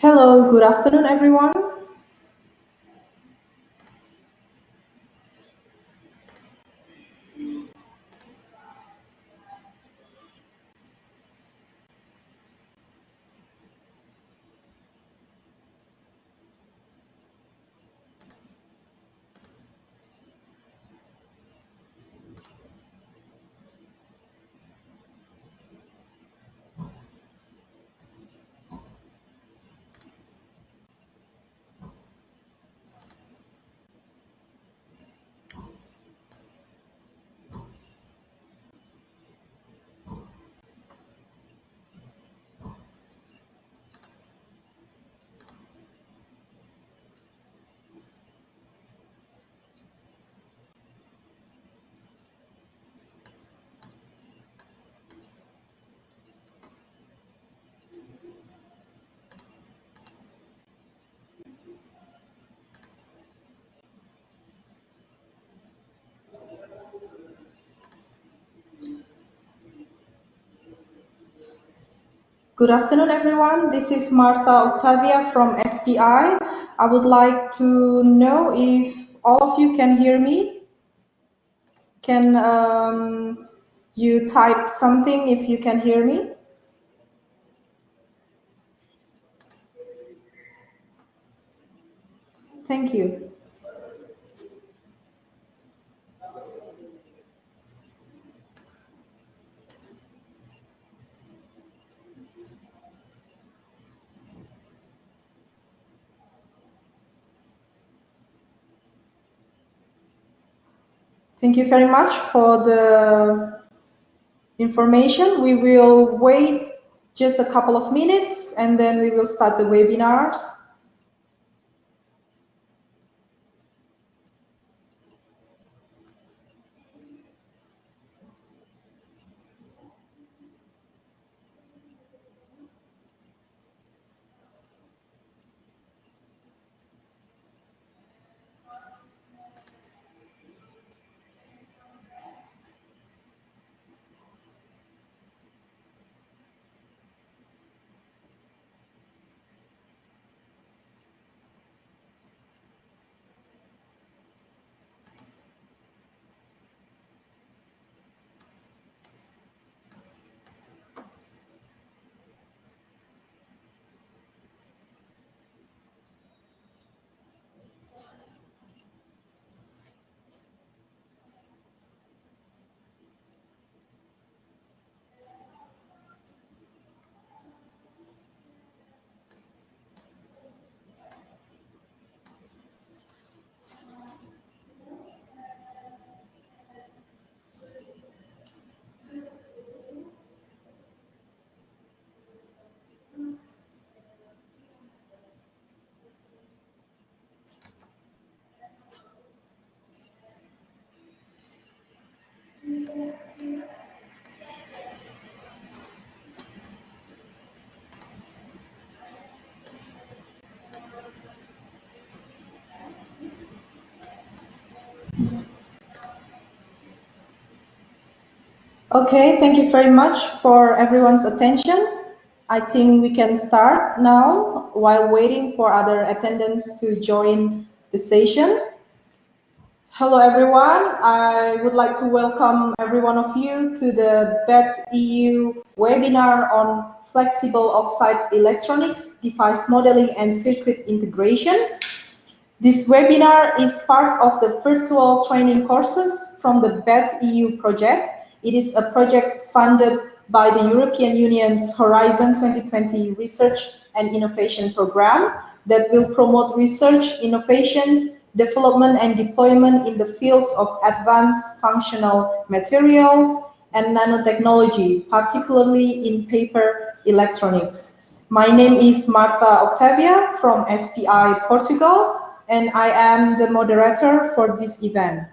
Hello, good afternoon, everyone. Good afternoon, everyone. This is Marta Octavia from SPI. I would like to know if all of you can hear me. Can you type something if you can hear me? Thank you. Thank you very much for the information. We will wait just a couple of minutes and then we will start the webinars. Okay, thank you very much for everyone's attention. I think we can start now while waiting for other attendants to join the session. Hello, everyone. I would like to welcome every one of you to the BET EU webinar on flexible oxide electronics, device modeling, and circuit integrations. This webinar is part of the virtual training courses from the BET EU project. It is a project funded by the European Union's Horizon 2020 Research and Innovation Program that will promote research, innovations, development and deployment in the fields of advanced functional materials and nanotechnology, particularly in paper electronics. My name is Marta Octavia from SPI Portugal, and I am the moderator for this event.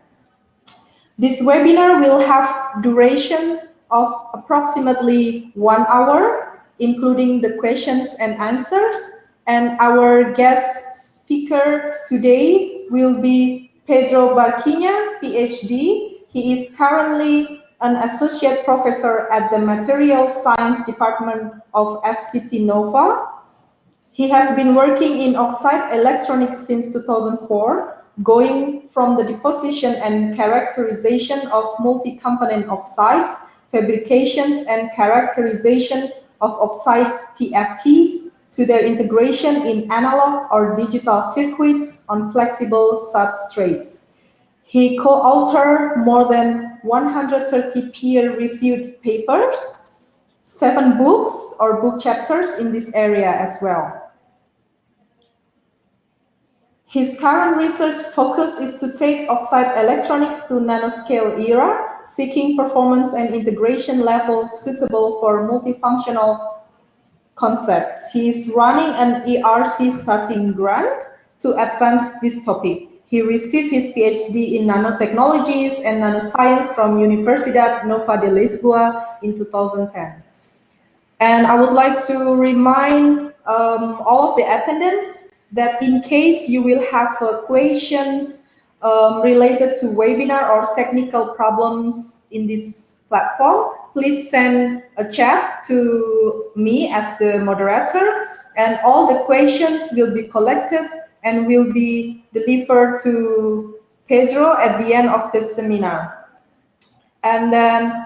This webinar will have duration of approximately 1 hour, including the questions and answers. And our guest speaker today will be Pedro Barquinha, PhD. He is currently an associate professor at the Materials Science Department of FCT Nova. He has been working in oxide electronics since 2004, going from the deposition and characterization of multi-component oxides, fabrications and characterization of oxides TFTs, to their integration in analog or digital circuits on flexible substrates. He co-authored more than 130 peer-reviewed papers, 7 books or book chapters in this area as well. His current research focus is to take oxide electronics to nanoscale era, seeking performance and integration levels suitable for multifunctional concepts. He is running an ERC starting grant to advance this topic. He received his PhD in nanotechnologies and nanoscience from Universidad Nova de Lisboa in 2010. And I would like to remind all of the attendants that in case you will have questions related to webinar or technical problems in this platform, please send a chat to me as the moderator, and all the questions will be collected and will be delivered to Pedro at the end of the seminar. And then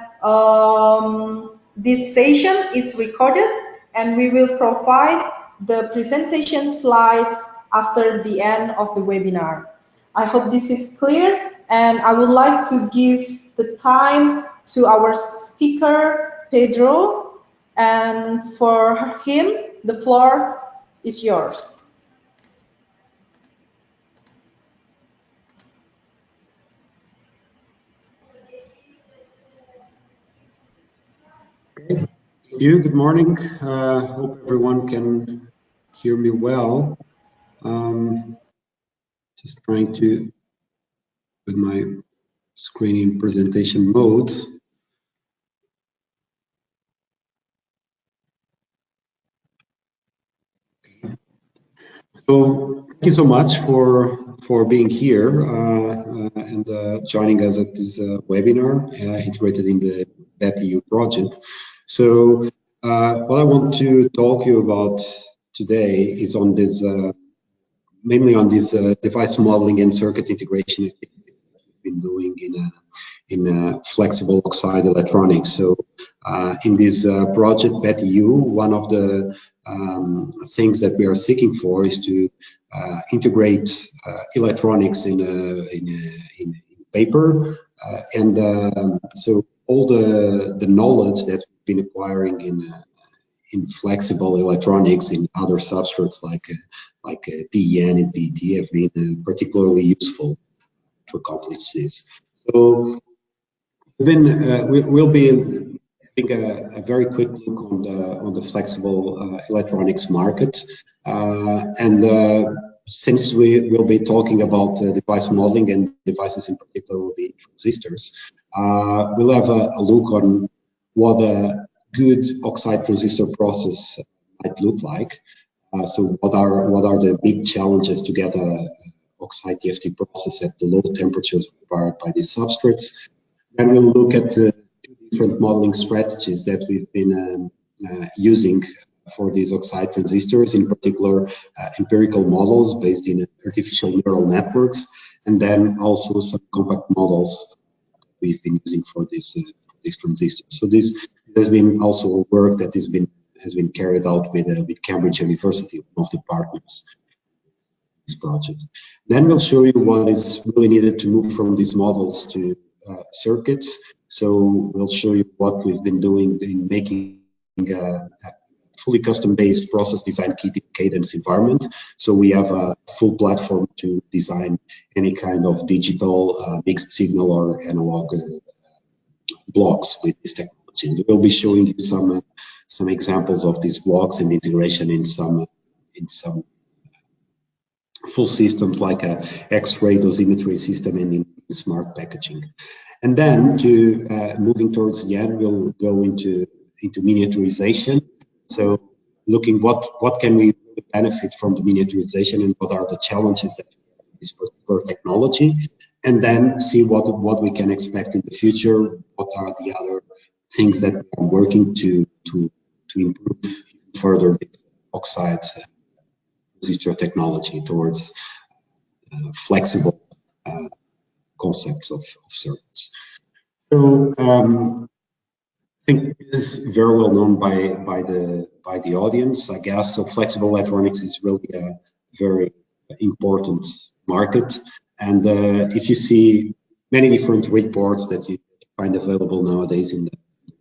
this session is recorded, and we will provide the presentation slides after the end of the webinar. I hope this is clear, and I would like to give the time to our speaker, Pedro, and for him, the floor is yours. Okay. Thank you. Good morning. Hope everyone can hear me well. Just trying to put my screen in presentation mode. So thank you so much for being here and joining us at this webinar integrated in the BET-EU project. So what I want to talk to you about today is on this mainly on this device modeling and circuit integration activities that we've been doing in flexible oxide electronics. So in this project BET-EU, one of the things that we are seeking for is to integrate electronics in paper, and so all the knowledge that we've been acquiring in flexible electronics in other substrates like PEN and PET have been particularly useful to accomplish this. So then we'll be, I think, a very quick look on the flexible electronics market, and since we will be talking about device modeling and devices in particular will be resistors, we'll have a look on what a good oxide resistor process might look like. So what are the big challenges to get a oxide TFT process at the low temperatures required by these substrates? And we'll look at two different modeling strategies that we've been using for these oxide transistors, in particular empirical models based in artificial neural networks, and then also some compact models we've been using for these transistors. So this has been also work that has been carried out with Cambridge University, one of the partners in this project. Then we'll show you what is really needed to move from these models to circuits. So we'll show you what we've been doing in making a fully custom-based process design kit in Cadence environment. So we have a full platform to design any kind of digital mixed signal or analog blocks with this technology. And we'll be showing you some examples of these blocks and integration in some full systems like a X-ray dosimetry system and in smart packaging. And then to moving towards the end, we'll go into miniaturization. So looking what can we benefit from the miniaturization and what are the challenges that this particular technology, and then see what we can expect in the future. What are the other things that we're working to improve further this oxide resistor technology, towards flexible concepts of circuits. So I think this is very well known by the audience, I guess. So flexible electronics is really a very important market, and if you see many different reports that you find available nowadays in the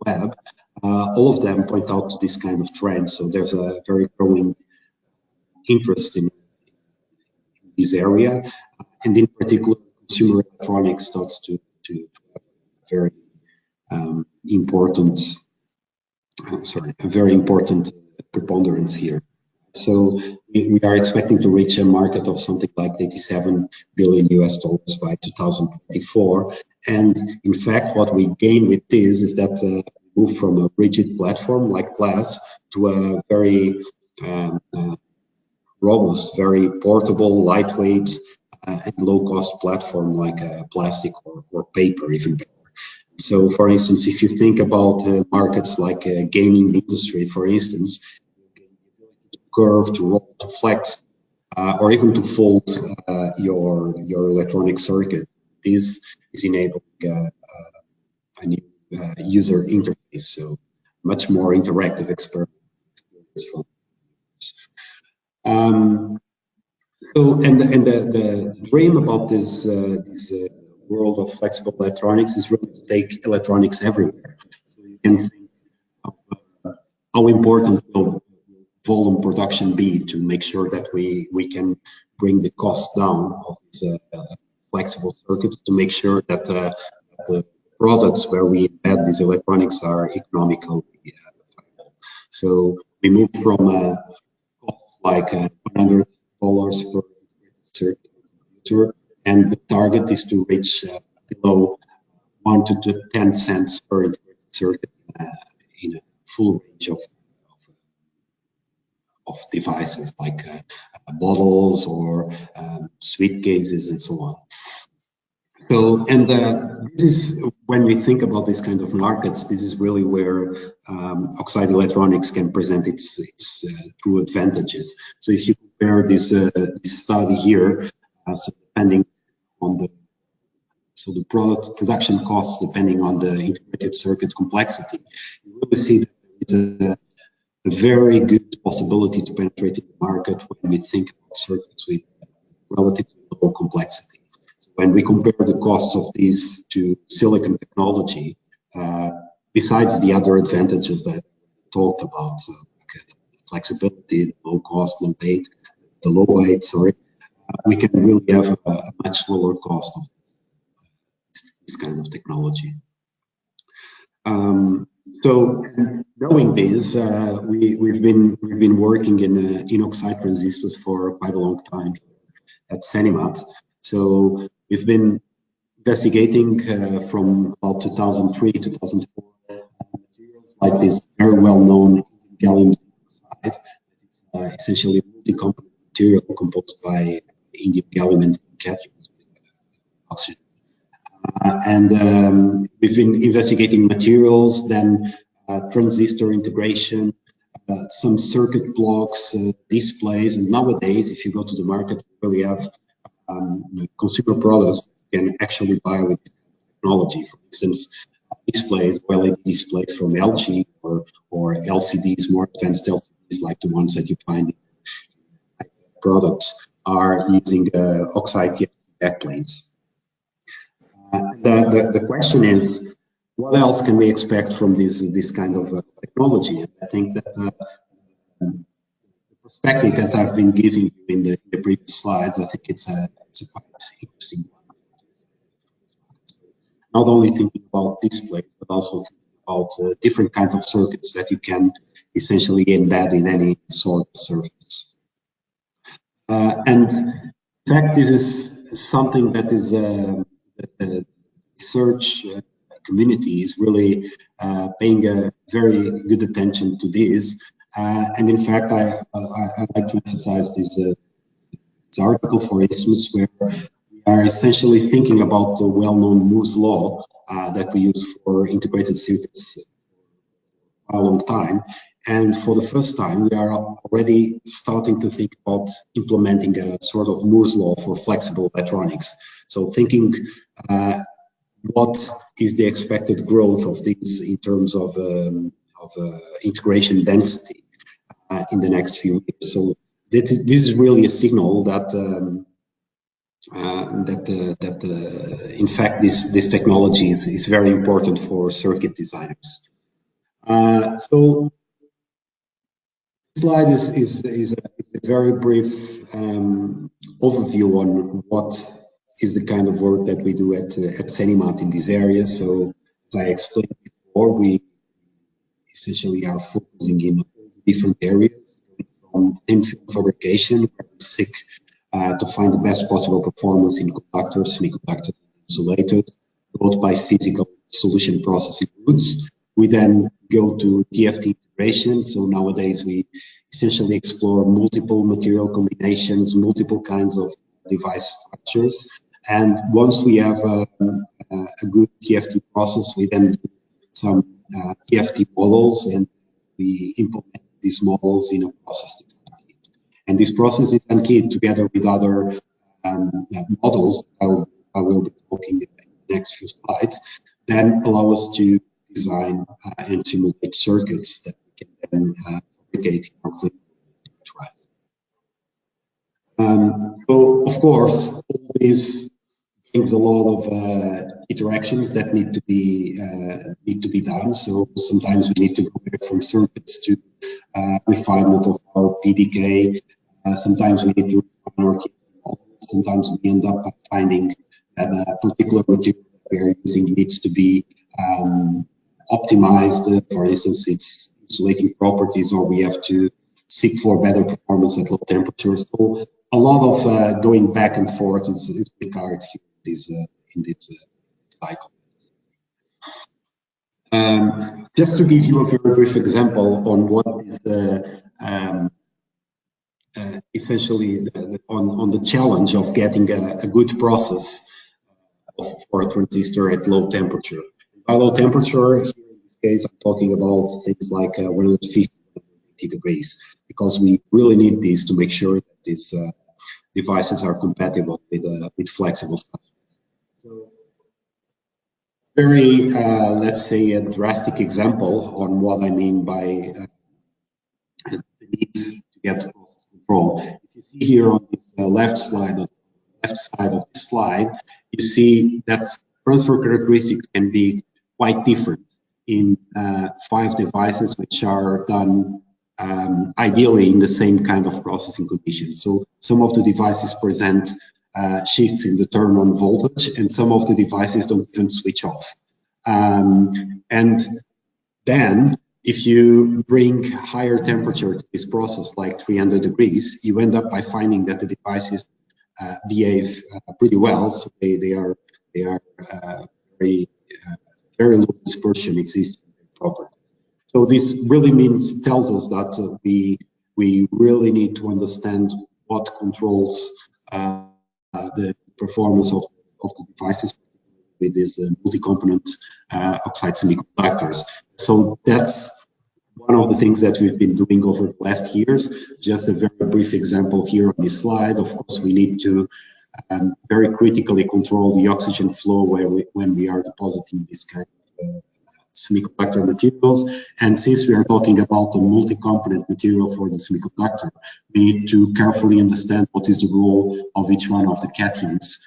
web, all of them point out to this kind of trend. So there's a very growing interest in this area, and in particular, consumer electronics starts to have a very important, a very important preponderance here. So we are expecting to reach a market of something like $87 billion by 2024. And in fact, what we gain with this is that we move from a rigid platform like glass to a very robust, very portable, lightweight, and low-cost platform like plastic or paper, even better. So, for instance, if you think about markets like gaming industry, for instance, to curve, to roll, to flex, or even to fold your electronic circuit, this is enabling a new user interface, so much more interactive experience from so, and the dream about this world of flexible electronics is really to take electronics everywhere. So you can think of how important will volume production be to make sure that we can bring the cost down of these flexible circuits, to make sure that the products where we embed these electronics are economically viable. So we move from costs like $100 per circuit computer, and the target is to reach below 1 to 10 cents per integrated circuit in a full range of devices like bottles or sweet cases and so on. So, and this is, when we think about this kind of markets, this is really where oxide electronics can present its true advantages. So if you compare this study here, so depending on the production costs, depending on the integrated circuit complexity, you really see that there is a very good possibility to penetrate the market when we think about circuits with relatively low complexity. So when we compare the costs of these to silicon technology, besides the other advantages that I talked about, so like the flexibility, the low cost, low weight, the low weight, sorry, we can really have a much lower cost of this kind of technology. So knowing this, we've been working in oxide resistors for quite a long time at Cenimat. So we've been investigating from about 2003, 2004 materials like this very well-known gallium oxide. It's essentially a multi-component material composed by indium gallium and cations with oxygen. And we've been investigating materials, then transistor integration, some circuit blocks, displays, and nowadays, if you go to the market, we really have consumer products you can actually buy with technology. For instance, displays, OLED displays from LG, or LCDs, more advanced LCDs like the ones that you find in products, are using oxide backplanes. The question is, what else can we expect from this kind of technology? And I think that the perspective that I've been giving you in the previous slides, I think it's a quite interesting one. Not only thinking about displays, but also thinking about different kinds of circuits that you can essentially embed in any sort of surface. And in fact, this is something that is the research community is really paying a very good attention to this. And in fact, I like to emphasize this article, for instance, where we are essentially thinking about the well-known Moore's law that we use for integrated circuits for a long time. And for the first time, we are already starting to think about implementing a sort of Moore's law for flexible electronics. So thinking what is the expected growth of these in terms of integration density in the next few years. So this is really a signal that in fact this technology is very important for circuit designers. So this slide is a very brief overview on what is the kind of work that we do at CENIMAT in this area. So as I explained before, we essentially are focusing in different areas, from thin film fabrication, where we seek to find the best possible performance in conductors, semiconductors, and insulators, both by physical solution processing routes. We then go to TFT integration. So nowadays we essentially explore multiple material combinations, multiple kinds of device structures. And once we have a good TFT process, we then do some TFT models, and we implement these models in a process design kit. And this process design kit, together with other models I will be talking in the next few slides, then allow us to design and simulate circuits that we can then fabricate in our clinical trials. So, of course, all this brings a lot of interactions that need to be done. So sometimes we need to go back from circuits to refinement of our PDK. Sometimes we need to refine our TFT models. Sometimes we end up finding that a particular material that we are using needs to be optimized. For instance, its insulating properties, or we have to seek for better performance at low temperatures. So a lot of going back and forth is required here in this cycle. Just to give you a very brief example on what is essentially on the challenge of getting a good process for a transistor at low temperature. By low temperature, here in this case, I'm talking about things like 150 degrees, because we really need these to make sure that these devices are compatible with flexible substrates. So, very, let's say, a drastic example on what I mean by the need to get process control. If you see here on this left side of this slide, you see that transfer characteristics can be quite different in 5 devices which are done ideally in the same kind of processing conditions. So some of the devices present shifts in the turn on voltage, and some of the devices don't even switch off. And then if you bring higher temperature to this process, like 300 degrees, you end up by finding that the devices behave pretty well. So they are very low dispersion exists in their properties. So this really tells us that we really need to understand what controls the performance of the devices with these multi-component oxide semiconductors. So that's one of the things that we've been doing over the last years. Just a very brief example here on this slide. Of course, we need to very critically control the oxygen flow when we are depositing this kind of semiconductor materials. And since we are talking about a multi-component material for the semiconductor, we need to carefully understand what is the role of each one of the cations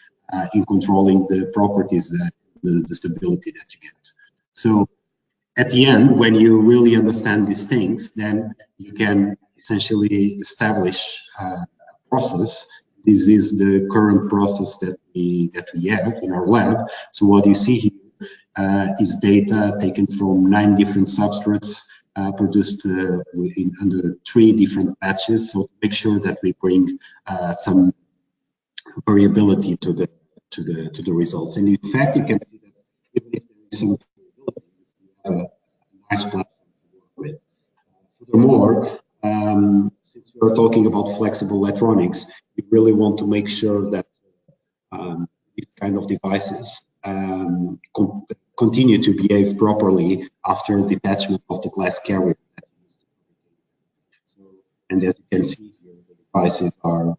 in controlling the properties, the stability that you get. So at the end, when you really understand these things, then you can essentially establish a process. This is the current process that we have in our lab. So what you see here is data taken from 9 different substrates produced under 3 different batches. So to make sure that we bring some variability to the results. And in fact, you can see that even if there is some variability, we have a nice platform to work with. Furthermore, since we are talking about flexible electronics, we really want to make sure that these kind of devices continue to behave properly after detachment of the glass carrier. And as you can see here, the devices are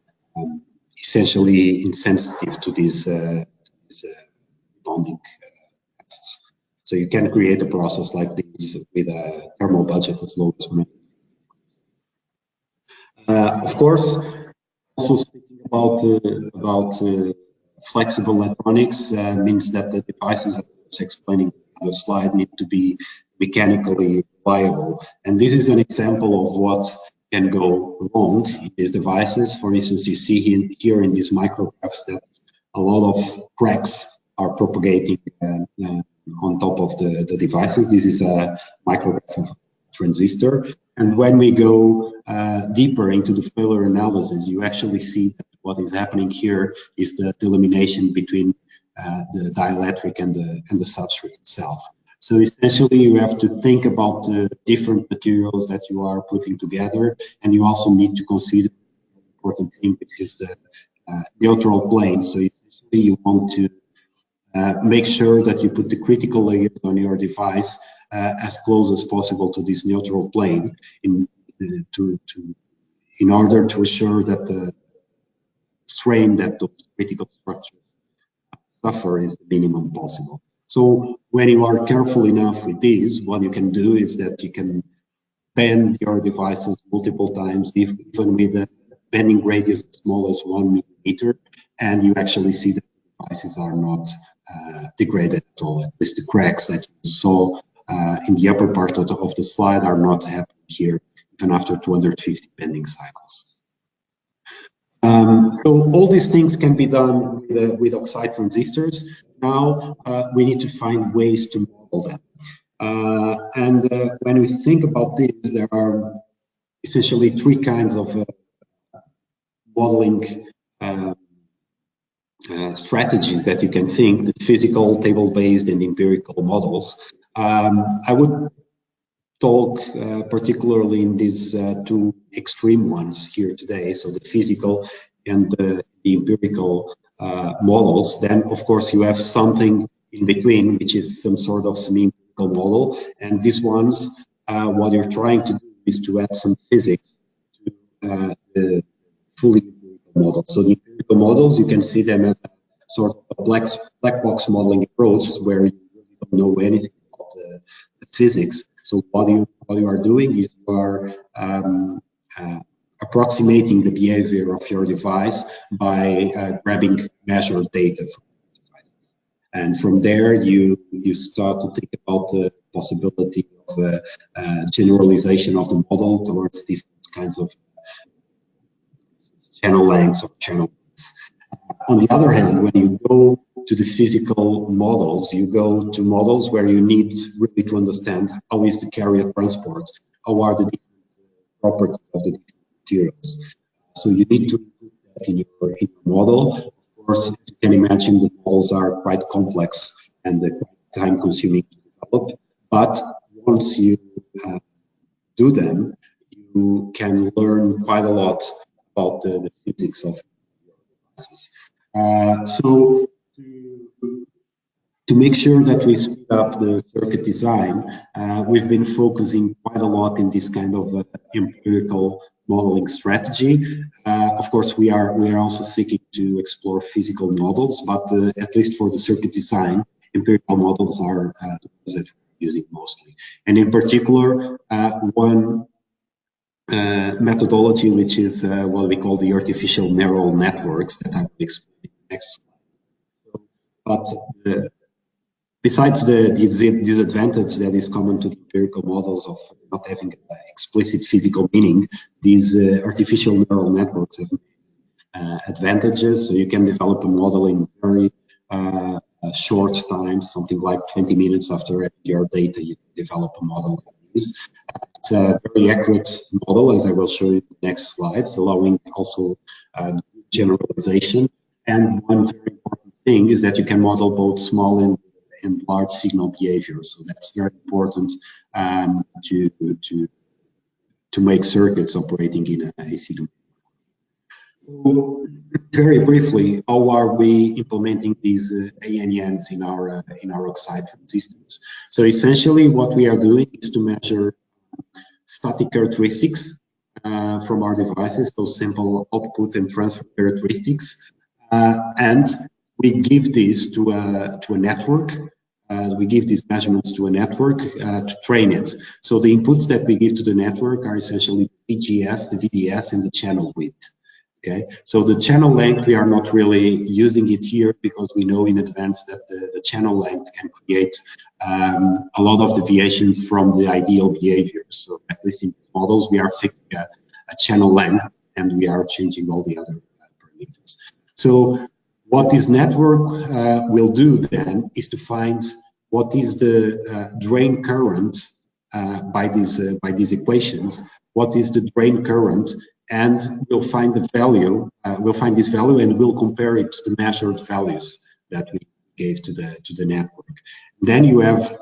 essentially insensitive to these bonding tests. So you can create a process like this with a thermal budget as low as 1. Of course, also speaking about flexible electronics means that the devices, as I was explaining on the slide, need to be mechanically viable. And this is an example of what can go wrong in these devices. For instance, you see here in these micrographs that a lot of cracks are propagating on top of the devices. This is a micrograph of a transistor. And when we go deeper into the failure analysis, you actually see that what is happening here is the elimination between the dielectric and the substrate itself. So essentially, you have to think about the different materials that you are putting together, and you also need to consider the important thing, which is the neutral plane. So essentially, you want to make sure that you put the critical layers on your device as close as possible to this neutral plane in order to assure that the strain that those critical structures suffer is the minimum possible. So when you are careful enough with this, what you can do is that you can bend your devices multiple times, even with a bending radius as small as 1 millimeter, and you actually see that the devices are not degraded at all. At least the cracks that you saw in the upper part of the slide are not happening here, even after 250 bending cycles. So all these things can be done with oxide transistors. Now we need to find ways to model them. And when we think about this, there are essentially 3 kinds of modeling strategies that you can think: the physical, table-based, and empirical models. I would talk particularly in these 2 extreme ones here today, so the physical and the empirical models. Then, of course, you have something in between, which is some sort of semi-empirical model. And these ones, what you're trying to do is to add some physics to the fully empirical model. So the empirical models, you can see them as a sort of a black box modeling approach, where you really don't know anything about the physics. So what you are doing is you are approximating the behavior of your device by grabbing measured data from the devices. And from there, you start to think about the possibility of generalization of the model towards different kinds of channel lengths or channel widths. On the other hand, when you go to the physical models, you go to models where you need really to understand how is the carrier transport, how are the different properties of the different materials. So you need to include that in your model. Of course, as you can imagine, the models are quite complex and quite time-consuming to develop. But once you do them, you can learn quite a lot about the physics of your devices. So to make sure that we speed up the circuit design, we've been focusing quite a lot in this kind of empirical modeling strategy. Of course, we are also seeking to explore physical models, but at least for the circuit design, empirical models are the ones that we're using mostly. And in particular, one methodology, which is what we call the artificial neural networks, that I will explain in the next slide. But besides the disadvantage that is common to the empirical models of not having explicit physical meaning, these artificial neural networks have advantages. So you can develop a model in very short time, something like 20 minutes after having your data, you can develop a model like this. It's a very accurate model, as I will show you in the next slides, allowing also generalization. And one very important thing is that you can model both small and large signal behavior. So that's very important to make circuits operating in an AC domain. So, very briefly, how are we implementing these ANNs in our oxide transistors? So essentially, what we are doing is to measure static characteristics from our devices, so simple output and transfer characteristics, and we give this to a network. We give these measurements to a network to train it. So the inputs that we give to the network are essentially the VGS, the VDS, and the channel width. Okay, so the channel length, we are not really using it here because we know in advance that the channel length can create a lot of deviations from the ideal behavior. So at least in models, we are fixing a channel length and we are changing all the other parameters. So what this network will do then is to find what is the drain current by these equations. What is the drain current? And we'll find the value. We'll find this value and we'll compare it to the measured values that we gave to the network. Then you have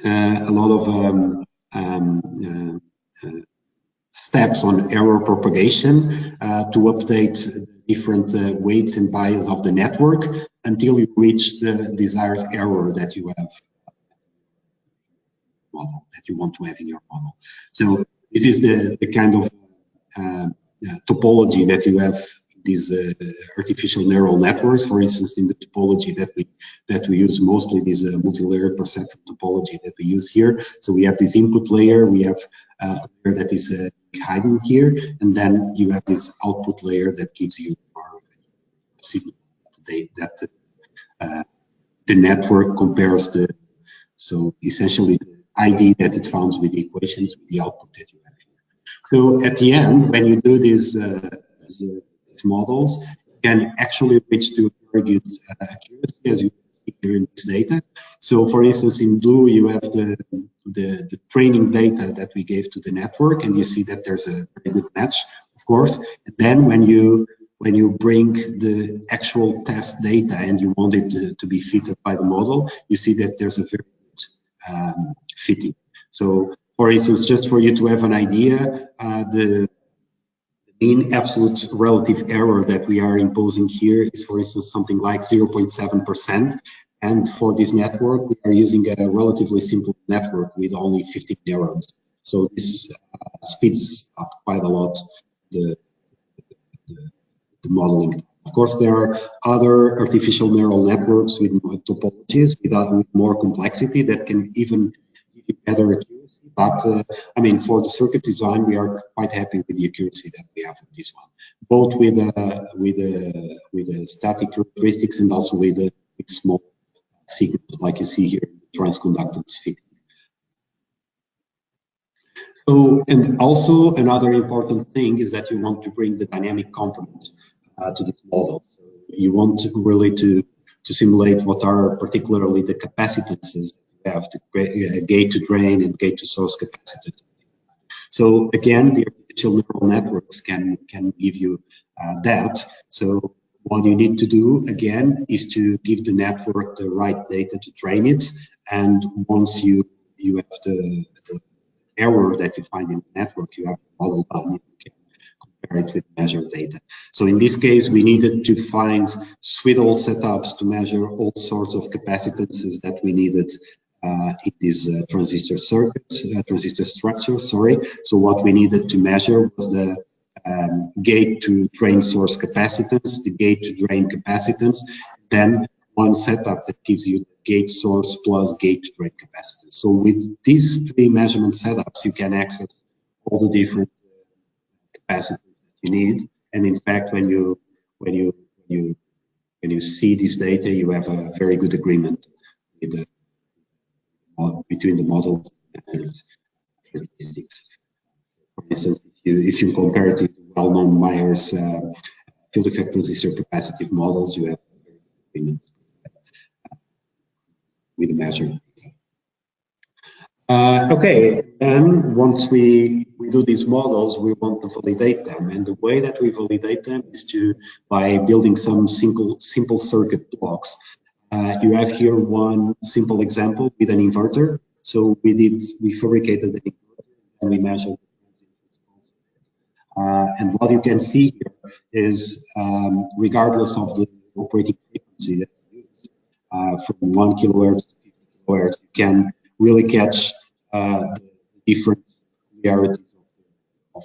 a lot of steps on error propagation to update different weights and bias of the network until you reach the desired error that you have model that you want to have in your model. So this is the kind of topology that you have in these artificial neural networks. For instance, in the topology that we use mostly, this multi-layer perception topology that we use here. So we have this input layer, we have a layer that is hidden here, and then you have this output layer that gives you our signal that the network compares the. So essentially, the ID that it founds with the equations with the output that you have here. So at the end, when you do these models, you can actually reach to very good accuracy, as you see here in this data. So for instance, in blue, you have the training data that we gave to the network, and you see that there's a very good match, of course. And then when you bring the actual test data and you want it to be fitted by the model, you see that there's a very good fitting. So for instance, just for you to have an idea, the mean absolute relative error that we are imposing here is, for instance, something like 0.7%. And for this network, we are using a relatively simple network with only 15 neurons. So this speeds up quite a lot the modeling. Of course, there are other artificial neural networks with topologies with more complexity that can even give you better accuracy. But I mean, for the circuit design, we are quite happy with the accuracy that we have with this one, both with the static characteristics and also with small signals, like you see here, transconductance fitting. So, and also another important thing is that you want to bring the dynamic component to this model. So you want to really to simulate what are particularly the capacitances you have to gate to drain and gate to source capacitance. So again, the artificial neural networks can give you that. So what you need to do again is to give the network the right data to train it, and once you have the error that you find in the network, you have the model done. You can compare it with measured data. So in this case, we needed to find swivel setups to measure all sorts of capacitances that we needed in this transistor circuit, transistor structure, sorry. So what we needed to measure was the gate to drain source capacitance, the gate to drain capacitance, then one setup that gives you gate source plus gate to drain capacitance. So with these three measurement setups, you can access all the different capacities that you need. And in fact, when you see this data, you have a very good agreement with between the models and physics. For instance, if you compare it to well-known Myers field effect transistor capacitive models, you have agreement with the measured data. Okay, then once we do these models, we want to validate them, and the way that we validate them is by building some simple circuit blocks. You have here one simple example with an inverter. So we fabricated an inverter and we measured and what you can see here is regardless of the operating frequency that you use, from 1 kilohertz to 50 kilohertz, you can really catch the different realities of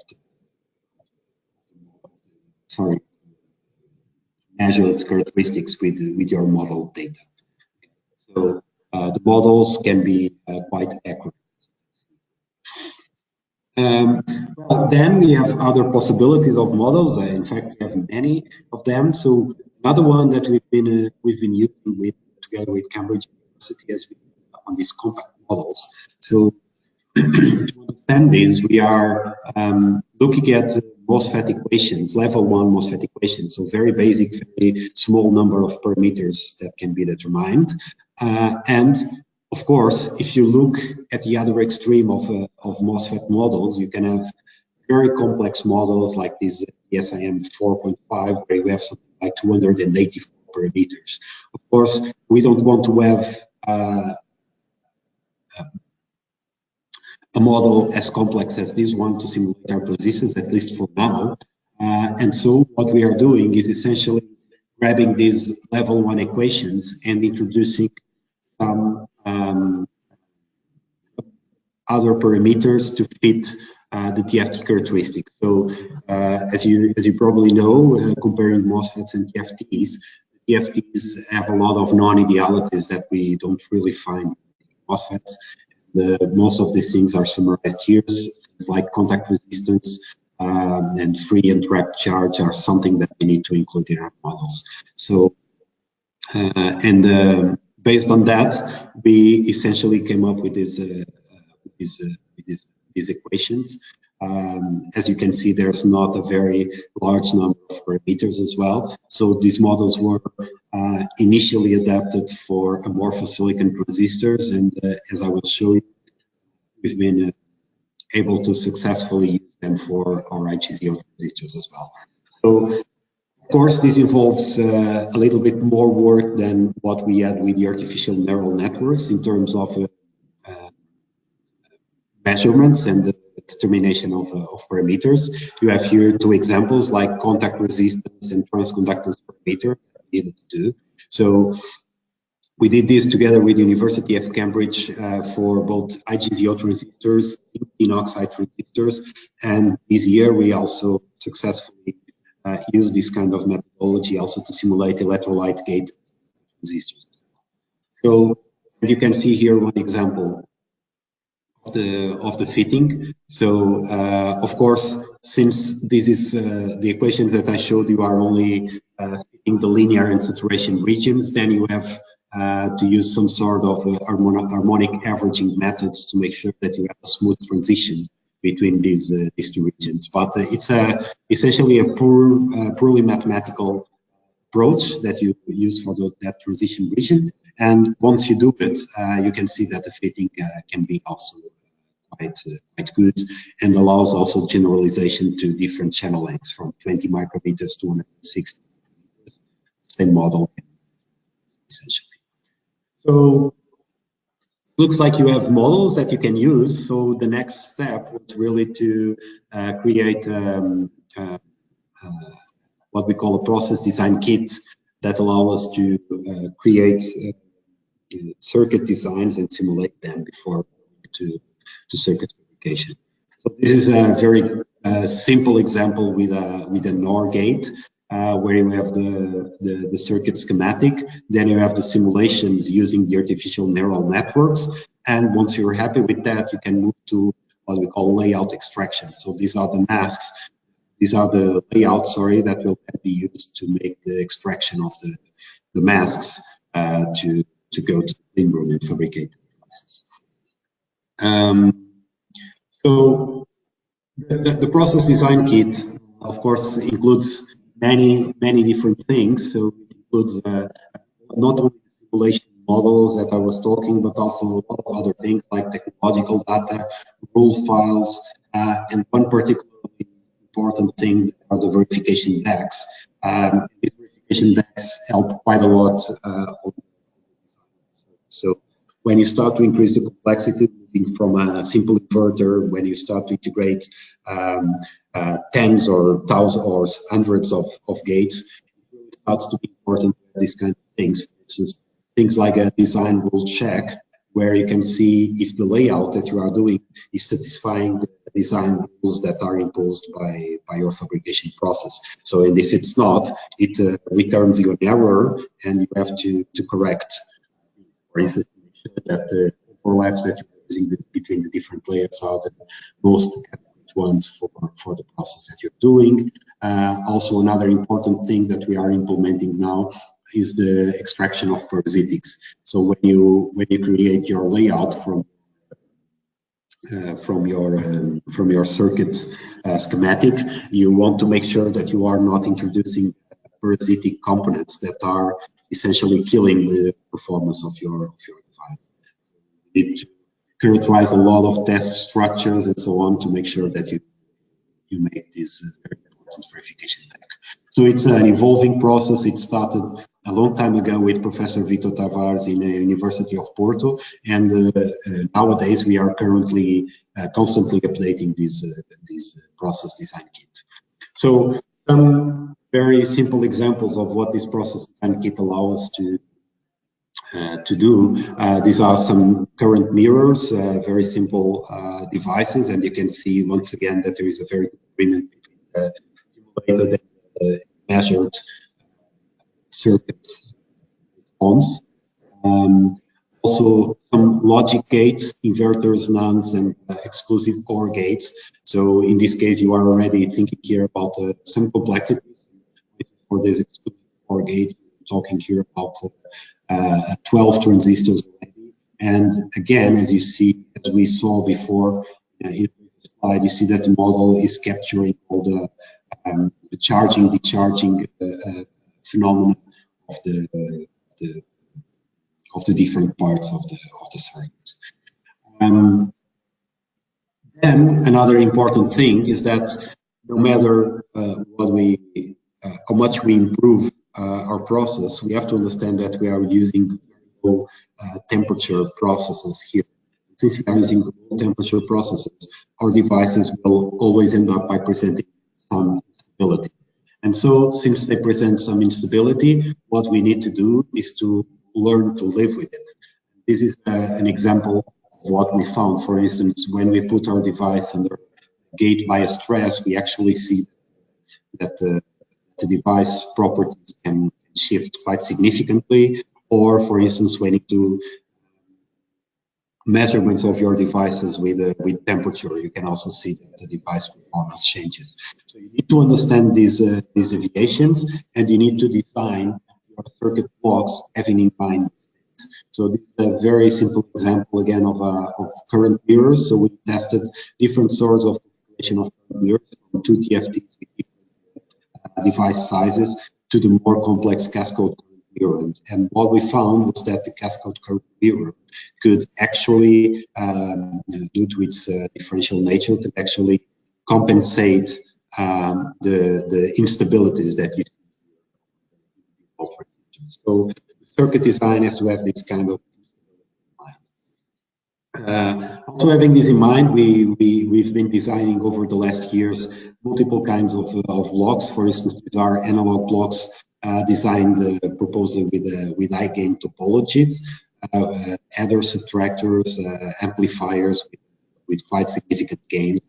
measured characteristics with your model data. So the models can be quite accurate. Well, then we have other possibilities of models. In fact, we have many of them. So another one that we've been using together with Cambridge University has been on these compact models. So to understand this, we are looking at MOSFET equations, level 1 MOSFET equations. So very basic, very small number of parameters that can be determined. And of course, if you look at the other extreme of MOSFET models, you can have very complex models like this SIM 4.5, where you have something like 284 parameters. Of course, we don't want to have a model as complex as this one to simulate our resistors, at least for now. And so what we are doing is essentially grabbing these level 1 equations and introducing some other parameters to fit the TFT characteristics. So as you probably know, comparing MOSFETs and TFTs have a lot of non-idealities that we don't really find in MOSFETs. Most of these things are summarized here. Things like contact resistance and free and trapped charge are something that we need to include in our models. So based on that, we essentially came up with these equations. As you can see, there's not a very large number of parameters as well. So these models were initially adapted for amorphous silicon resistors, and as I will show you, we've been able to successfully use them for our IGZO resistors as well. So, of course, this involves a little bit more work than what we had with the artificial neural networks in terms of measurements and the determination of parameters. You have here two examples like contact resistance and transconductance parameter that we needed to do. So we did this together with the University of Cambridge for both IGZO resistors, in oxide resistors, and this year we also successfully used this kind of methodology also to simulate electrolyte gate resistors. So you can see here one example of the fitting. So of course, since this is the equations that I showed you are only fitting the linear and saturation regions, then you have to use some sort of harmonic averaging methods to make sure that you have a smooth transition between these two regions. But it's essentially a purely mathematical approach that you use for that transition region. And once you do it, you can see that the fitting can be also quite good and allows also generalization to different channel lengths from 20 micrometers to 160 micrometers. Same model, essentially. So looks like you have models that you can use. So the next step was really to create what we call a process design kit that allow us to create circuit designs and simulate them before to circuit verification. So this is a very simple example with a NOR gate where you have the circuit schematic, then you have the simulations using the artificial neural networks, and once you're happy with that, you can move to what we call layout extraction. So these are the masks. These are the layouts, sorry, that will be used to make the extraction of the masks to go to the clean room and fabricate the devices. So the process design kit, of course, includes many different things. So it includes not only the simulation models that I was talking, but also a lot of other things like technological data, rule files, and one particularly important thing are the verification decks. These verification decks help quite a lot. So when you start to increase the complexity, moving from a simple inverter, when you start to integrate tens or thousands or hundreds of gates, it really starts to be important, these kind of things. For instance, things like a design rule check, where you can see if the layout that you are doing is satisfying the design rules that are imposed by your fabrication process. So, and if it's not, it returns you an error, and you have to correct, for instance, that the overlaps that you're using between the different layers are the most adequate ones for the process that you're doing. Also, another important thing that we are implementing now is the extraction of parasitics. So when you create your layout from your circuit schematic, you want to make sure that you are not introducing parasitic components that are essentially killing the performance of your device. You need to characterize a lot of test structures and so on to make sure that you make this very important verification check. So it's an evolving process. It started a long time ago with Professor Vitor Tavares in the University of Porto, and nowadays we are currently constantly updating this process design kit. So some very simple examples of what this process design kit allows us to do. These are some current mirrors, very simple devices, and you can see once again that there is a very good agreement between the simulated and the measured circuit response. Also, some logic gates, inverters, NANDs, and exclusive OR gates. So in this case, you are already thinking here about some complexities. For this exclusive OR gate, we're talking here about 12 transistors already. And again, as you see, as we saw before in the slide, you see that the model is capturing all the charging, decharging phenomena of the different parts of the circuit. Then another important thing is that no matter how much we improve our process, we have to understand that we are using low temperature processes here. Since we are using low temperature processes, our devices will always end up by presenting some instability. And so, since they present some instability, what we need to do is to learn to live with it. This is an example of what we found. For instance, when we put our device under gate bias stress, we actually see that the device properties can shift quite significantly. Or, for instance, when you do measurements of your devices with temperature, you can also see that the device performance changes. So you need to understand these deviations, and you need to design your circuit blocks having in mind these things. So this is a very simple example again of current mirrors. So we tested different sorts of configuration of current mirrors, from 2 TFTs with different device sizes to the more complex cascode mirror. And what we found was that the cascode current mirror could actually, due to its differential nature, could actually compensate the instabilities that you see. So the circuit design has to have this kind of also having this in mind, we've been designing over the last years multiple kinds of blocks. For instance, these are analog blocks designed proposally with high gain topologies, adder subtractors, amplifiers with quite significant gain.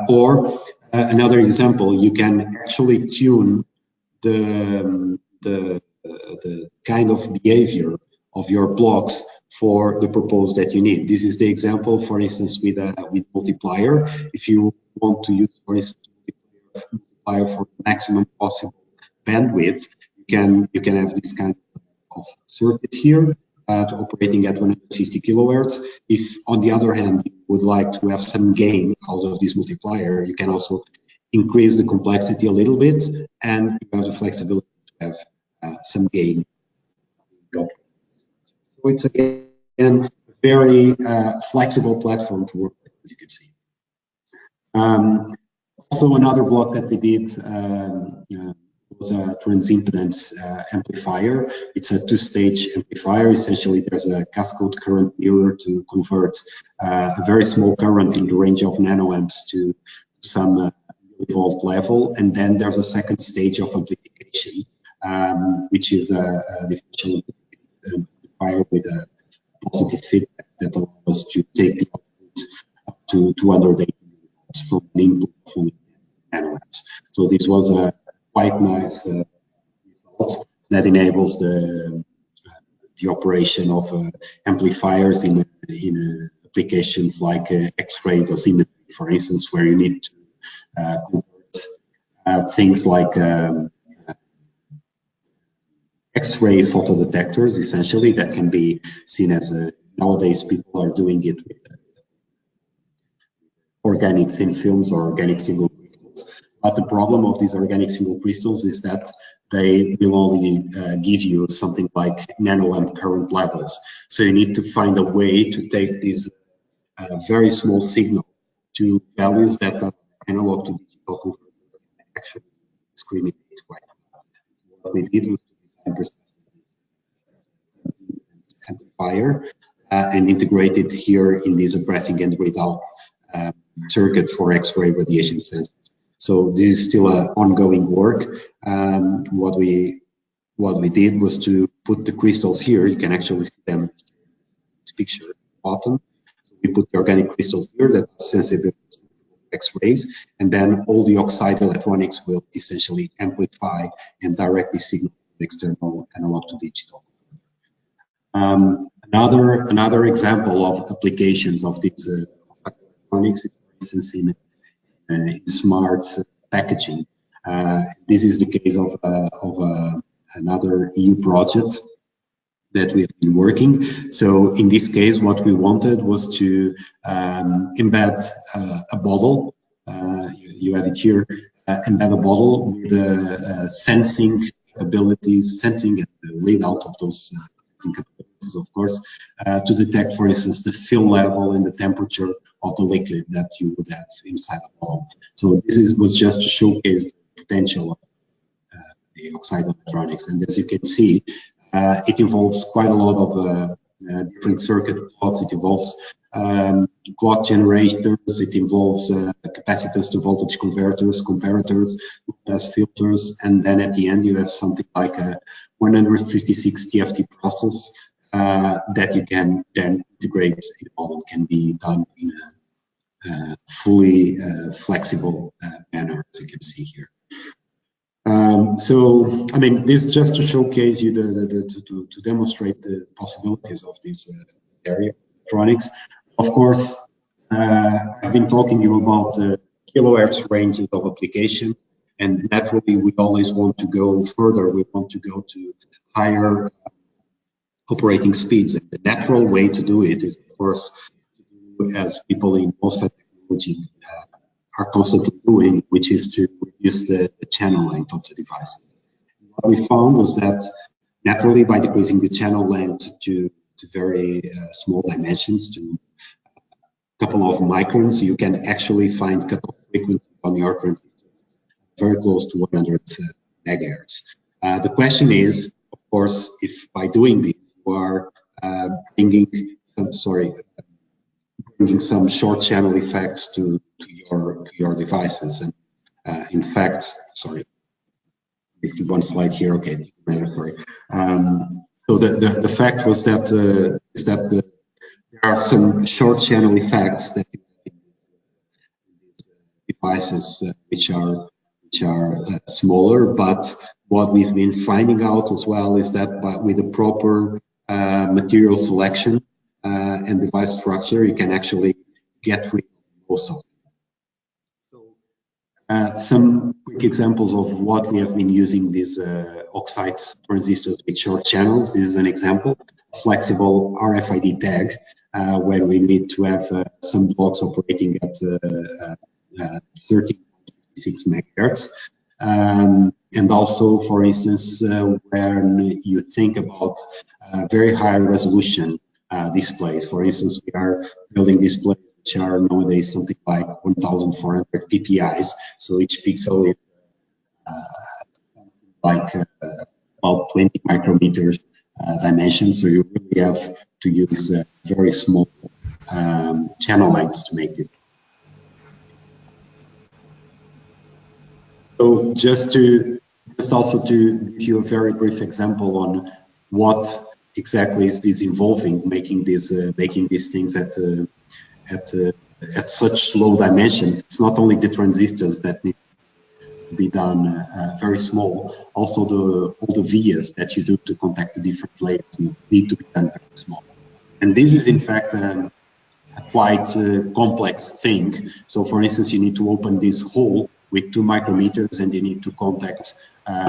Or another example, you can actually tune the kind of behavior of your blocks for the purpose that you need. This is the example, for instance, with multiplier. If you want to use, for instance, multiplier for maximum possible bandwidth, you can have this kind of circuit here operating at 150 kilohertz. If, on the other hand, you would like to have some gain out of this multiplier, you can also increase the complexity a little bit, and you have the flexibility to have some gain. So it's again a very flexible platform to work with, as you can see. Also, another block that we did was a transimpedance amplifier. It's a two-stage amplifier. Essentially, there's a cascode current mirror to convert a very small current in the range of nanoamps to some millivolt level, and then there's a second stage of amplification, which is a differential amplifier with a positive feedback that allows us to take the output up to 280 millivolts from an input of only 10 nanoamps. So this was a quite nice result that enables the operation of amplifiers in applications like X-ray dosimetry, for instance, where you need to convert things like X-ray photodetectors, essentially, that can be seen as nowadays people are doing it with organic thin films or organic single crystals. But the problem of these organic single crystals is that they will only give you something like nanoamp current levels. So you need to find a way to take these very small signal to values that are analog to digital converter and actually discriminate quite well. So what we did was to design this amplifier and integrate it here in this addressing and readout circuit for X-ray radiation sensors. So this is still an ongoing work. What we did was to put the crystals here. You can actually see them in this picture at the bottom. So we put the organic crystals here that are sensitive to X-rays, and then all the oxide electronics will essentially amplify and directly signal an external analog to digital. Another example of applications of these electronics is, for instance, in smart packaging. This is the case of another EU project that we've been working. So in this case, what we wanted was to embed a bottle. You have it here. Embed a bottle with sensing abilities, sensing and the readout of those capabilities, of course, to detect, for instance, the film level and the temperature of the liquid that you would have inside the bottle. So this was just to showcase the potential of the oxide electronics. And as you can see, it involves quite a lot of different circuit plots. It involves clock generators, it involves capacitors to voltage converters, comparators, pass filters, and then at the end you have something like a 156 TFT process that you can then integrate in all. It can be done in a fully flexible manner, as you can see here. So, I mean, this just to showcase you to demonstrate the possibilities of this area of electronics. Of course, I've been talking to you about the kilohertz ranges of application, and naturally we always want to go further. We want to go to higher operating speeds. And the natural way to do it is, of course, to do as people in MOSFET technology are constantly doing, which is to reduce the channel length of the device. What we found was that naturally, by decreasing the channel length to very small dimensions, to a couple of microns, you can actually find cutoff frequencies on your transistors very close to 100 megahertz. The question is, of course, if by doing this you are bringing some short channel effects to your devices. And in fact, sorry, one slide here. Okay, sorry. So the fact was that there are some short channel effects that in these devices which are smaller. But what we've been finding out as well is that with the proper material selection and device structure, you can actually get rid of most of them. So some quick examples of what we have been using these oxide transistors with short channels. This is an example, flexible RFID tag, where we need to have some blocks operating at 13.56 megahertz. And also, for instance, when you think about very high resolution displays. For instance, we are building displays which are nowadays something like 1,400 PPIs. So each pixel is like about 20 micrometers dimension. So you really have to use very small channel lengths to make this. So just also to give you a very brief example on what exactly is this involving making these things at such low dimensions? It's not only the transistors that need to be done very small, also all the vias that you do to contact the different layers need to be done very small. And this is in fact a quite complex thing. So for instance, you need to open this hole with 2 micrometers and you need to contact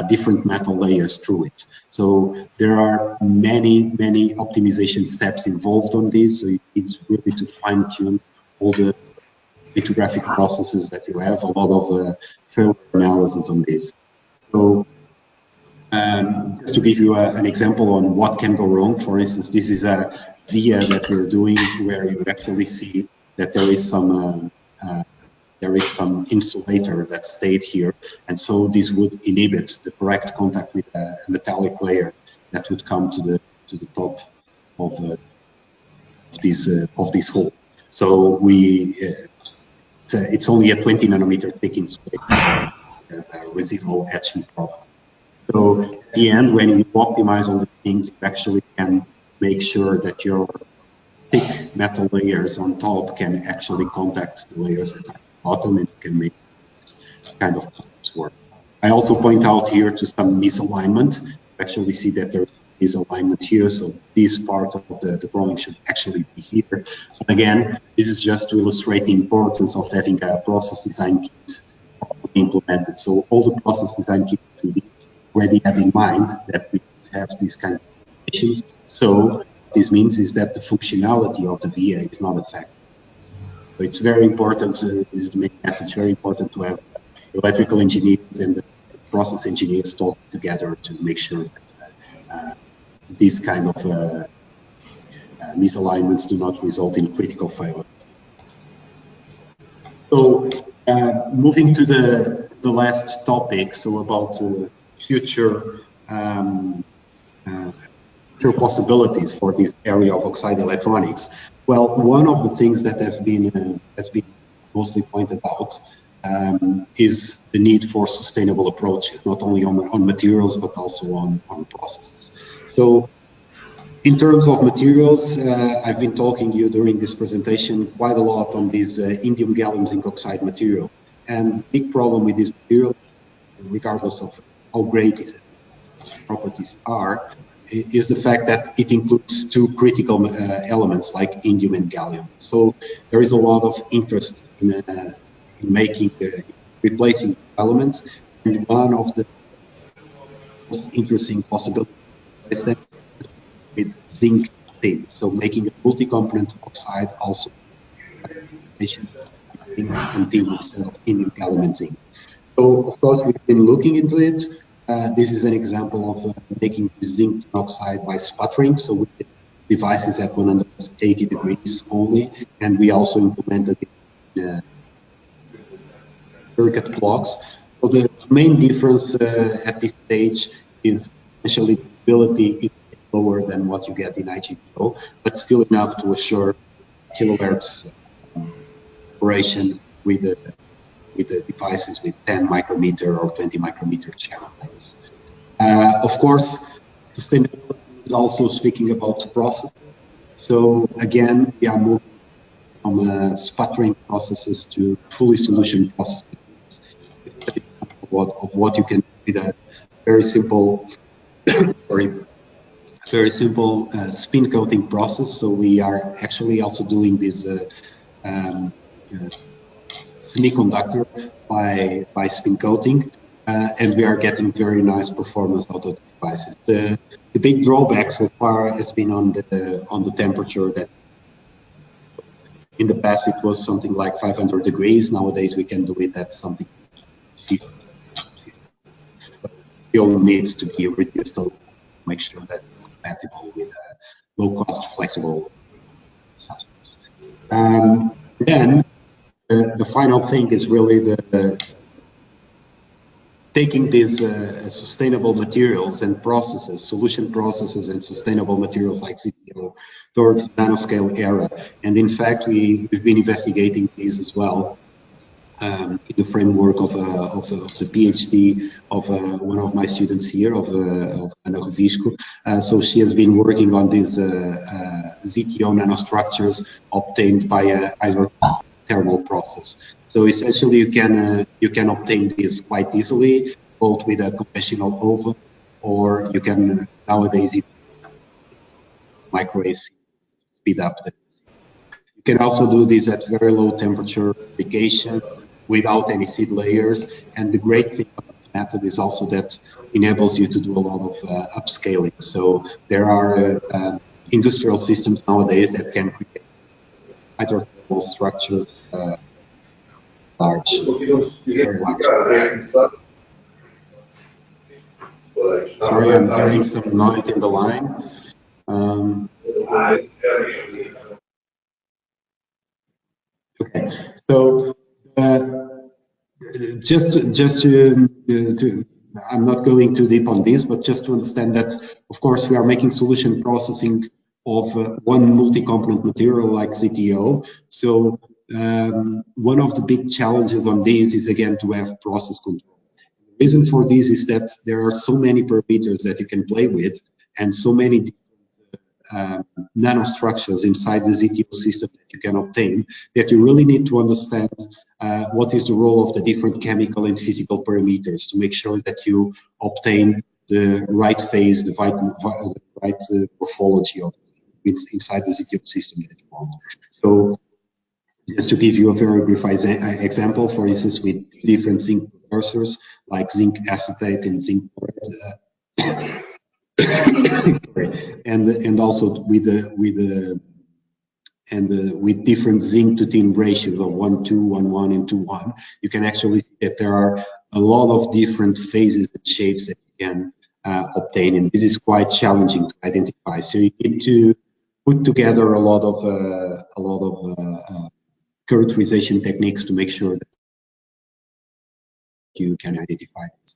different metal layers through it. So there are many optimization steps involved on this. So it's really to fine-tune all the lithographic processes that you have, a lot of failure analysis on this. So just to give you an example on what can go wrong, for instance, this is a via that we're doing where you actually see that there is some insulator that stayed here, and so this would inhibit the correct contact with a metallic layer that would come to the top of this hole. So it's only a 20 nanometer thick insulator as a residual etching problem. So at the end, when you optimize all these things, you actually can make sure that your thick metal layers on top can actually contact the layers that are at the bottom, and you can make this kind of customs work. I also point out here to some misalignment. You actually see that there is misalignment here, so this part of the drawing should actually be here. But again, this is just to illustrate the importance of having a process design kit implemented. So all the process design kit we did already had in mind that we would have these kind of situations. So this means is that the functionality of the VA is not affected. So it's very important, this is the main message, very important to have electrical engineers and the process engineers talk together to make sure that these kind of misalignments do not result in critical failure. So moving to the last topic, so about future possibilities for this area of oxide electronics. Well, one of the things that has been mostly pointed out is the need for sustainable approaches, not only on materials but also on processes. So in terms of materials, I've been talking to you during this presentation quite a lot on this indium gallium zinc oxide material. And the big problem with this material, regardless of how great its properties are, is the fact that it includes 2 critical elements like indium and gallium. So there is a lot of interest in making replacing elements, and one of the most interesting possibilities is that with zinc tin, so making a multi-component oxide also zinc and tin instead of indium gallium and zinc. So of course we've been looking into it. This is an example of making zinc oxide by sputtering. So with devices at 180 degrees only, and we also implemented it in circuit blocks. So the main difference at this stage is essentially the ability is lower than what you get in IGZO, but still enough to assure kilohertz operation with the devices with 10 micrometer or 20 micrometer channel lengths. Of course, sustainability is also speaking about process. So again, we are moving from sputtering processes to fully solution processes. Of what you can do with a very simple, spin coating process. So we are actually also doing this semiconductor by spin coating, and we are getting very nice performance out of the devices. The big drawback so far has been on the temperature. That in the past it was something like 500 degrees. Nowadays we can do it at something 50. But it still needs to be reduced to make sure that it's compatible with a low-cost, flexible substance. Then the final thing is really taking these sustainable materials and processes, solution processes and sustainable materials like CTO towards nanoscale era. And in fact, we've been investigating these as well. in the framework of the PhD of one of my students here, of Ana Revisco. So she has been working on these ZTO nanostructures obtained by a hydrothermal process. So essentially, you can obtain this quite easily, both with a conventional oven, or you can nowadays microwave speed up the. You can also do this at very low temperature application without any seed layers. And the great thing about this method is also that enables you to do a lot of upscaling. So there are industrial systems nowadays that can create hydrothermal structures large, very large. Sorry, I'm hearing some noise in the line. Okay, so just to, I'm not going too deep on this, but just to understand that, of course, we are making solution processing of one multi-component material like ZTO. So one of the big challenges on this is, again, to have process control. The reason for this is that there are so many parameters that you can play with, and so many nanostructures inside the ZTO system that you can obtain, that you really need to understand what is the role of the different chemical and physical parameters to make sure that you obtain the right phase, the right morphology of inside the ZTO system that you want. So just to give you a very brief example, for instance, with different zinc precursors like zinc acetate and zinc chloride, and also with different zinc to tin ratios of 1:2, 1:1, and 2:1, you can actually see that there are a lot of different phases and shapes that you can obtain, and this is quite challenging to identify. So you need to put together a lot of characterization techniques to make sure that you can identify this.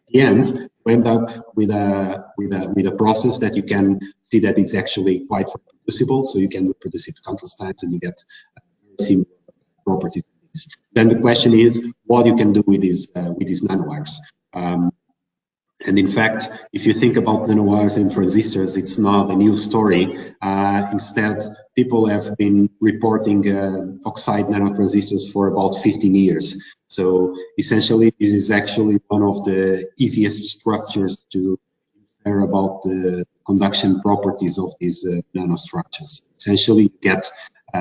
At the end, you end up with a process that you can see that it's actually quite reproducible, so you can reproduce it countless times and you get similar properties. Then the question is what you can do with these nanowires. And in fact, if you think about nanowires and transistors, it's not a new story. Instead, people have been reporting oxide nanotransistors for about 15 years. So essentially, this is actually one of the easiest structures to care about the conduction properties of these nanostructures. Essentially, you get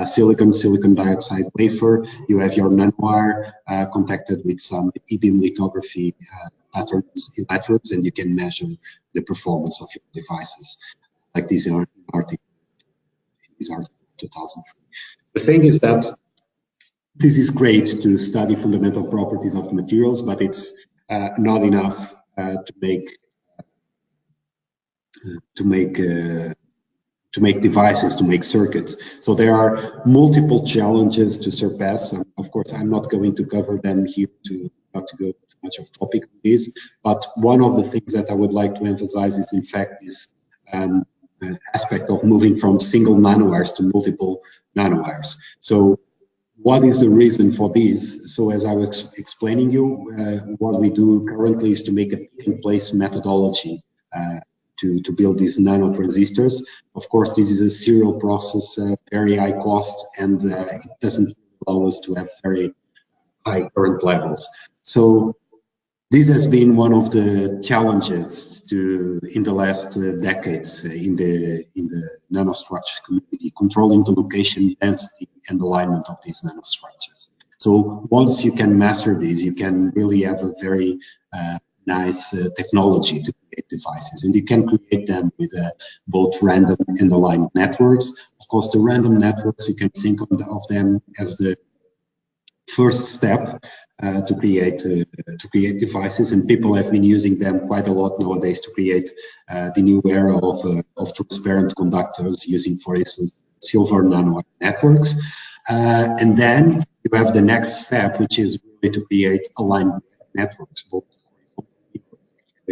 silicon dioxide wafer, you have your nanowire contacted with some e-beam lithography electrodes, and you can measure the performance of your devices, like this in article 2003. The thing is that this is great to study fundamental properties of the materials, but it's not enough to make devices, to make circuits. So there are multiple challenges to surpass. And of course, I'm not going to cover them here not to go too much off topic on this, but one of the things that I would like to emphasize is in fact this aspect of moving from single nanowires to multiple nanowires. So what is the reason for this? So as I was explaining you, what we do currently is to make a pick-and-place methodology to build these nanotransistors. Of course, this is a serial process, very high cost, and it doesn't allow us to have very high current levels. So this has been one of the challenges in the last decades in the nanostructures community, controlling the location, density, and alignment of these nanostructures. So once you can master these, you can really have a very nice technology to create devices, and you can create them with both random and aligned networks. Of course, the random networks, you can think of them as the first step to create devices, and people have been using them quite a lot nowadays to create the new era of transparent conductors, using, for instance, silver nano networks. And then you have the next step, which is really to create aligned networks, both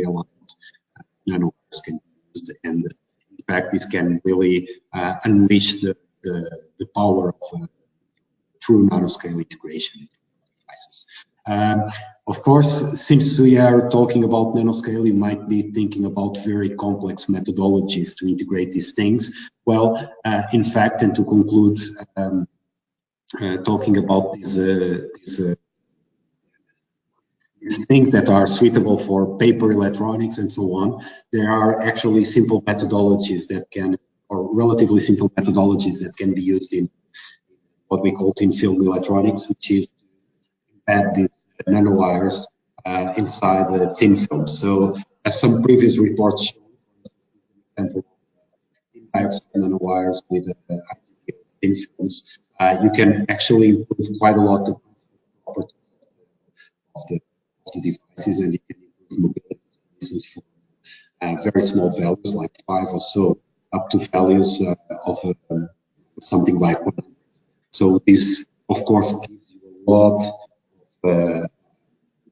aligned nanowires can be used, and in fact this can really unleash the power of true nanoscale integration devices. Of course, since we are talking about nanoscale, you might be thinking about very complex methodologies to integrate these things. Well, in fact, and to conclude, talking about these things that are suitable for paper electronics and so on, there are actually simple methodologies that can, or relatively simple methodologies that can be used in what we call thin film electronics, which is to embed these nanowires inside the thin film. So, as some previous reports show, for example, thin dioxide nanowires with thin films, you can actually improve quite a lot the properties of the devices, and you can improve mobility, for instance, for very small values like 5 or so, up to values of something like 1. So this, of course, gives you a lot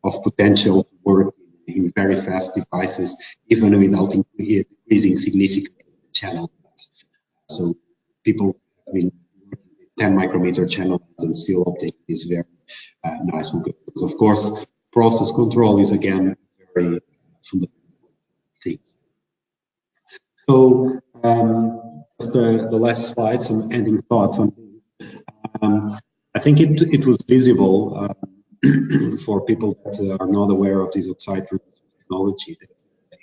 of potential to work in very fast devices, even without increasing significantly the channel length. So people have been working with 10 micrometer channel lengths and still obtain these very nice mobilities. Of course, process control is again very fundamental thing. So just the last slide, some ending thoughts on this. I think it was visible for people that are not aware of this oxide technology that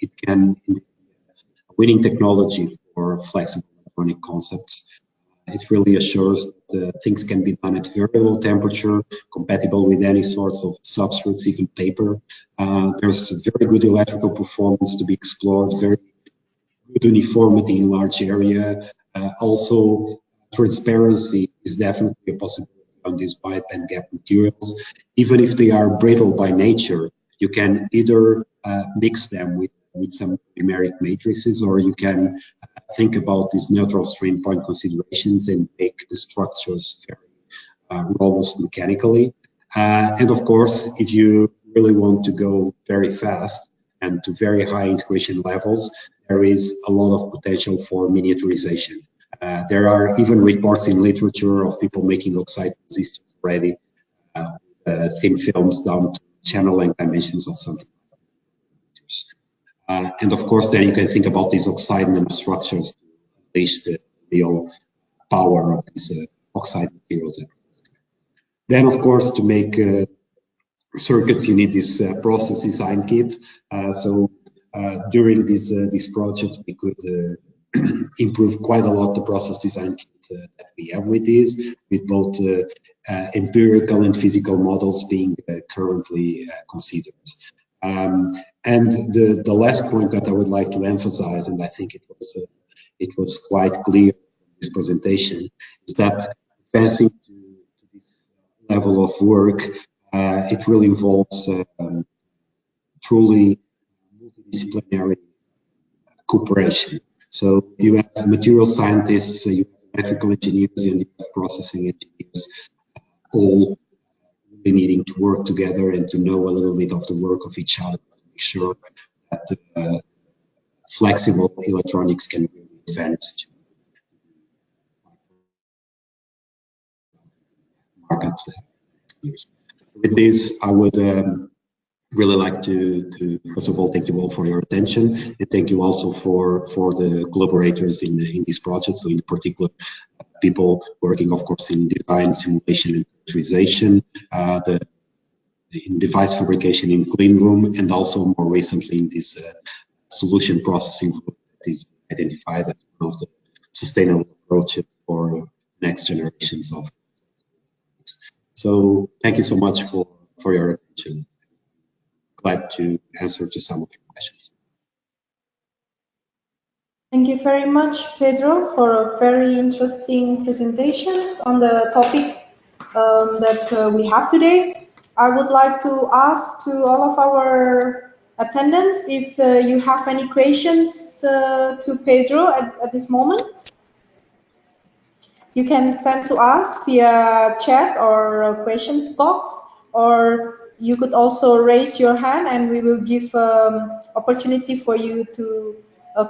it can be a winning technology for flexible electronic concepts. It really assures that things can be done at very low temperature, compatible with any sorts of substrates, even paper. There's very good electrical performance to be explored, very good uniformity in large area. Also, transparency is definitely a possibility on these wide bandgap materials. Even if they are brittle by nature, you can either mix them with some numeric matrices, or you can think about these neutral strain point considerations and make the structures very robust mechanically. And of course, if you really want to go very fast and to very high integration levels, there is a lot of potential for miniaturization. There are even reports in literature of people making oxide resistors already, thin films down to channel length dimensions of something. And of course, then you can think about these oxide nanostructures to unleash the real power of these oxide materials. Then, of course, to make circuits, you need this process design kit. So during this project, we could improve quite a lot the process design kit that we have with this, with both empirical and physical models being currently considered. And the last point that I would like to emphasize, and I think it was quite clear from this presentation, is that advancing to this level of work, it really involves truly multidisciplinary cooperation. So you have material scientists, you have electrical engineers, and you have processing engineers, all really needing to work together and to know a little bit of the work of each other to make sure that flexible electronics can really advance markets. With this, I would really like to first of all thank you all for your attention, and thank you also for the collaborators in this project. So in particular, people working, of course, in design, simulation, and miniaturization, in device fabrication in clean room, and also more recently in this solution processing group that is identified as one of the sustainable approaches for next generations of. So thank you so much for your attention. Glad to answer to some of your questions. Thank you very much, Pedro, for very interesting presentations on the topic that we have today. I would like to ask to all of our attendants if you have any questions to Pedro at this moment. You can send to us via chat or questions box, or you could also raise your hand and we will give opportunity for you to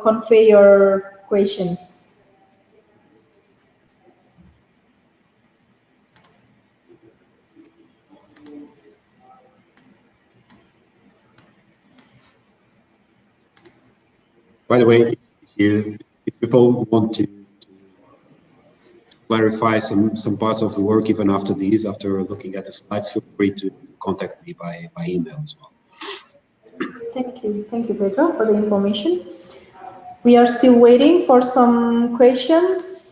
convey your questions. By the way, if you want to clarify some parts of the work even after looking at the slides, feel free to contact me by email as well. Thank you, Pedro, for the information. We are still waiting for some questions.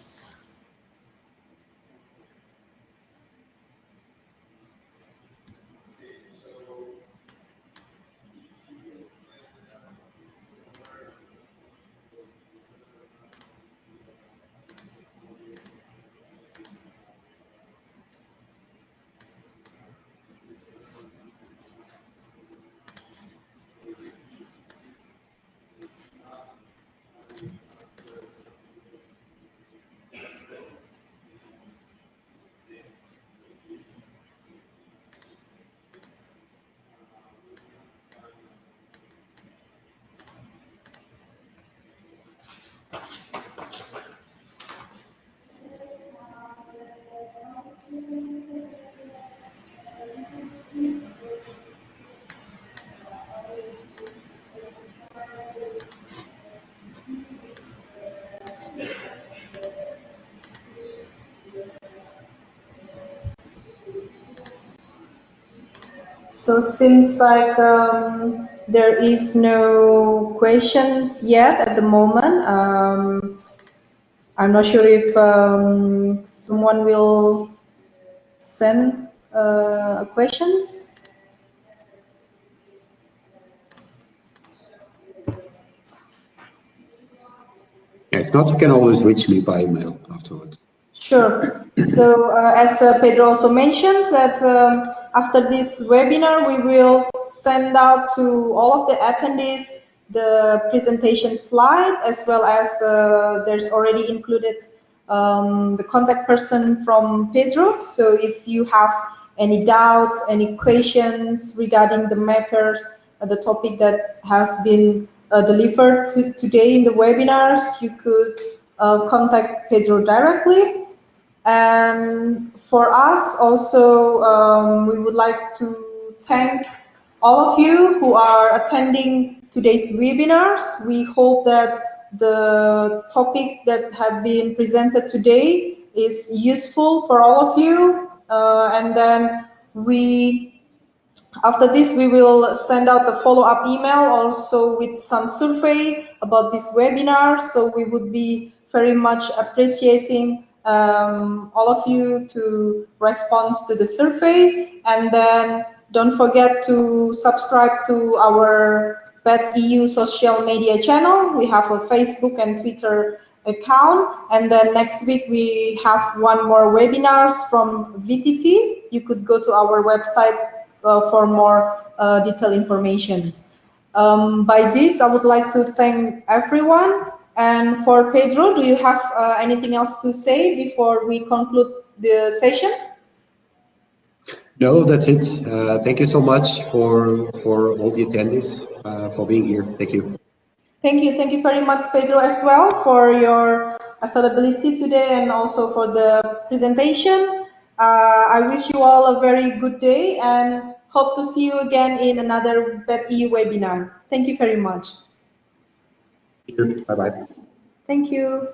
So since there is no questions yet at the moment, I'm not sure if someone will send questions. If not, you can always reach me by email afterwards. Sure. So as Pedro also mentioned that after this webinar, we will send out to all of the attendees the presentation slide, as well as there's already included the contact person from Pedro. So if you have any doubts, any questions regarding the matters, the topic that has been delivered today in the webinars, you could contact Pedro directly. And for us also, we would like to thank all of you who are attending today's webinars. We hope that the topic that had been presented today is useful for all of you. And then after this, we will send out a follow-up email also with some survey about this webinar. So we would be very much appreciating all of you to respond to the survey. And then don't forget to subscribe to our PET.EU social media channel. We have a Facebook and Twitter account. And then next week we have one more webinars from VTT. You could go to our website for more detailed information. By this, I would like to thank everyone. And for Pedro, do you have anything else to say before we conclude the session? No, that's it. Thank you so much for all the attendees for being here. Thank you. Thank you very much, Pedro, as well, for your availability today and also for the presentation. I wish you all a very good day and hope to see you again in another PET.EU webinar. Thank you very much. Bye-bye. Thank you.